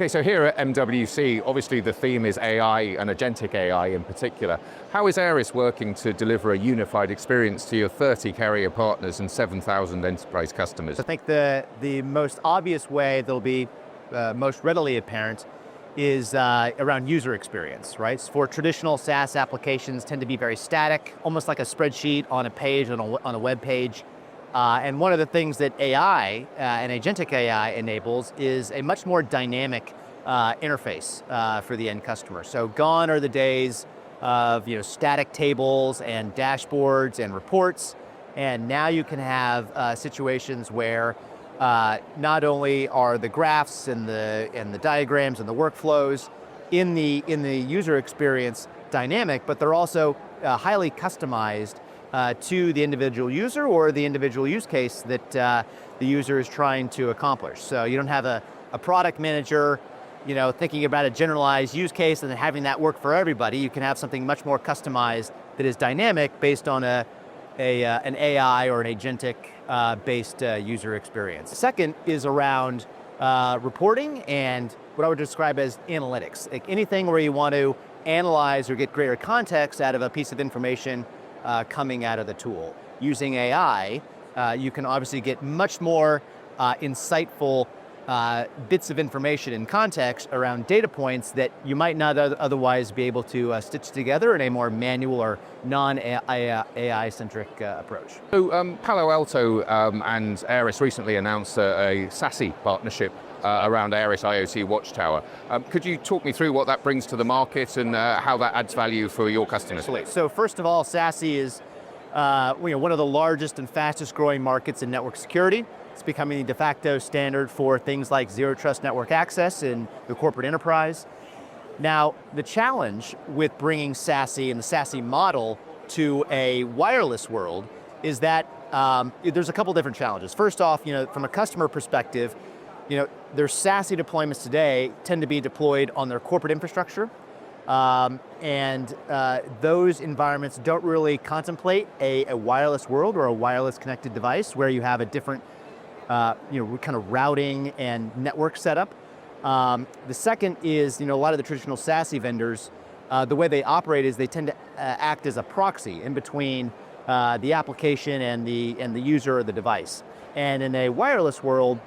Okay, so here at MWC, obviously the theme is AI and Agentic AI in particular. How is Aeris working to deliver a unified experience to your 30 carrier partners and 7,000 enterprise customers? I think the most obvious way that'll be most readily apparent is around user experience, right? For traditional SaaS applications tend to be very static, almost like a spreadsheet on a page, on a web page. And one of the things that AI and Agentic AI enables is a much more dynamic interface for the end customer. So gone are the days of static tables and dashboards and reports, and now you can have situations where not only are the graphs and the diagrams and the workflows in the user experience dynamic, but they're also highly customized to the individual user or the individual use case that the user is trying to accomplish. So you don't have a product manager thinking about a generalized use case and then having that work for everybody. You can have something much more customized that is dynamic based on an AI or an agentic based user experience. Second is around reporting and what I would describe as analytics. Like anything where you want to analyze or get greater context out of a piece of information coming out of the tool. Using AI, you can obviously get much more insightful bits of information and context around data points that you might not otherwise be able to stitch together in a more manual or non-AI-centric approach. So Palo Alto and Aeris recently announced a SASE partnership around Aeris IoT Watchtower. Could you talk me through what that brings to the market and how that adds value for your customers? Absolutely. So first of all, SASE is one of the largest and fastest growing markets in network security. It's becoming the de facto standard for things like zero trust network access in the corporate enterprise. Now, the challenge with bringing SASE and the SASE model to a wireless world is that there's a couple different challenges. First off, from a customer perspective, their SASE deployments today tend to be deployed on their corporate infrastructure, and those environments don't really contemplate a wireless world or a wireless connected device where you have a different kind of routing and network setup. The second is, a lot of the traditional SASE vendors, the way they operate is they tend to act as a proxy in between the application and the user or the device. And in a wireless world,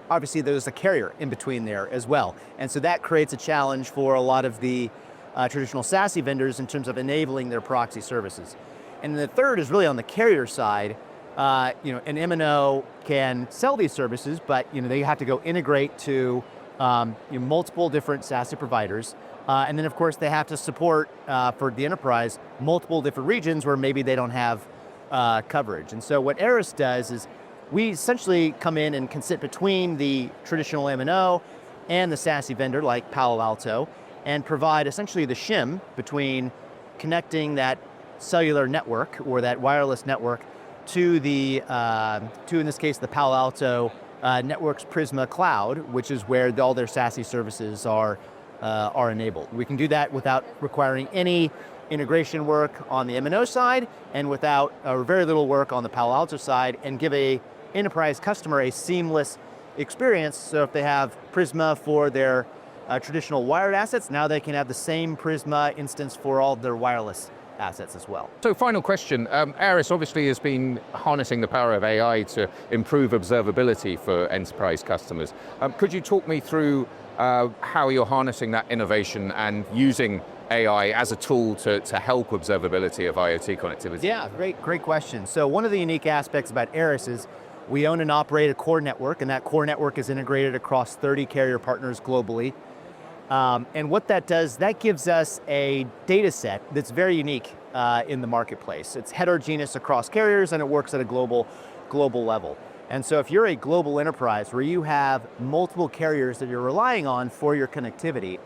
obviously there's a carrier in between there as well. And so that creates a challenge for a lot of the traditional SASE vendors in terms of enabling their proxy services. And the third is really on the carrier side. An MNO can sell these services, but they have to go integrate to multiple different SASE providers. And then of course they have to support, for the enterprise, multiple different regions where maybe they don't have coverage. And so what Aeris does is we essentially come in and can sit between the traditional MNO and the SASE vendor like Palo Alto and provide essentially the shim between connecting that cellular network or that wireless network to in this case, the Palo Alto Networks Prisma Cloud, which is where all their SASE services are enabled. We can do that without requiring any integration work on the MNO side and without very little work on the Palo Alto side, and give a enterprise customer a seamless experience. So if they have Prisma for their traditional wired assets, now they can have the same Prisma instance for all their wireless assets as well. So final question, Aeris obviously has been harnessing the power of AI to improve observability for enterprise customers. Could you talk me through how you're harnessing that innovation and using AI as a tool to help observability of IoT connectivity? Yeah, great question. So one of the unique aspects about Aeris is we own and operate a core network, and that core network is integrated across 30 carrier partners globally. And what that does, that gives us a data set that's very unique in the marketplace. It's heterogeneous across carriers and it works at a global level. And so if you're a global enterprise where you have multiple carriers that you're relying on for your connectivity,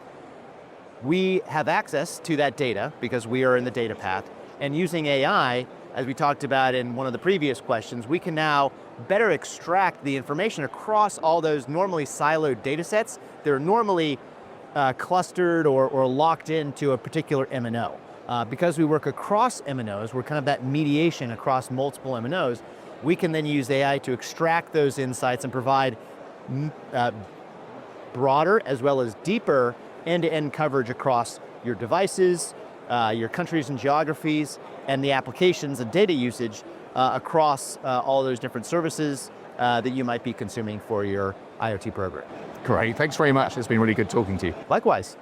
we have access to that data because we are in the data path. And using AI, as we talked about in one of the previous questions, we can now better extract the information across all those normally siloed data sets. They're normally clustered or locked into a particular MNO. Because we work across MNOs, we're kind of that mediation across multiple MNOs, we can then use AI to extract those insights and provide broader as well as deeper end-to-end coverage across your devices, your countries and geographies, and the applications and data usage across all those different services that you might be consuming for your IoT program. Great, thanks very much. It's been really good talking to you. Likewise.